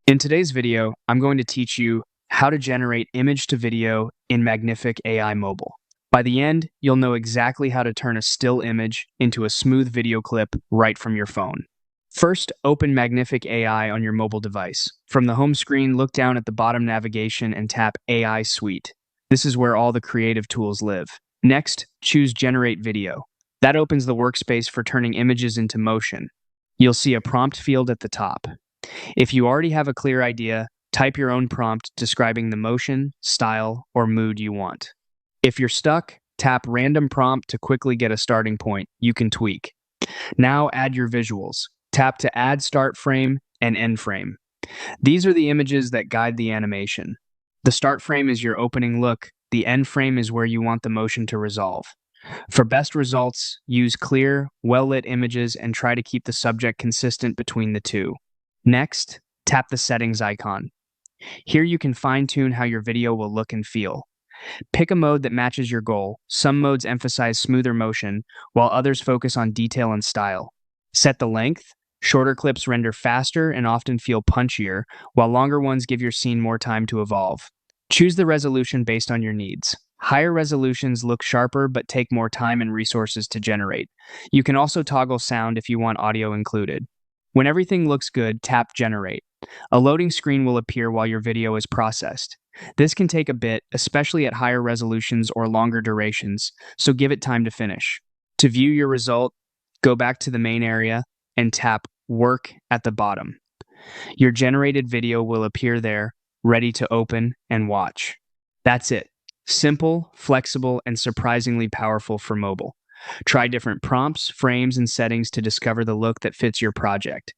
In today's video, I'm going to teach you how to generate image to video in Magnific AI Mobile. By the end, you'll know exactly how to turn a still image into a smooth video clip right from your phone. First, open Magnific AI on your mobile device. From the home screen, look down at the bottom navigation and tap AI Suite. This is where all the creative tools live. Next, choose Generate Video. That opens the workspace for turning images into motion. You'll see a prompt field at the top. If you already have a clear idea, type your own prompt describing the motion, style, or mood you want. If you're stuck, tap Random Prompt to quickly get a starting point you can tweak. Now add your visuals. Tap to add start frame and end frame. These are the images that guide the animation. The start frame is your opening look. The end frame is where you want the motion to resolve. For best results, use clear, well-lit images and try to keep the subject consistent between the two. Next, tap the settings icon. Here you can fine-tune how your video will look and feel. Pick a mode that matches your goal. Some modes emphasize smoother motion, while others focus on detail and style. Set the length. Shorter clips render faster and often feel punchier, while longer ones give your scene more time to evolve. Choose the resolution based on your needs. Higher resolutions look sharper but take more time and resources to generate. You can also toggle sound if you want audio included. When everything looks good, tap Generate. A loading screen will appear while your video is processed. This can take a bit, especially at higher resolutions or longer durations, so give it time to finish. To view your result, go back to the main area and tap Work at the bottom. Your generated video will appear there, ready to open and watch. That's it. Simple, flexible, and surprisingly powerful for mobile. Try different prompts, frames, and settings to discover the look that fits your project.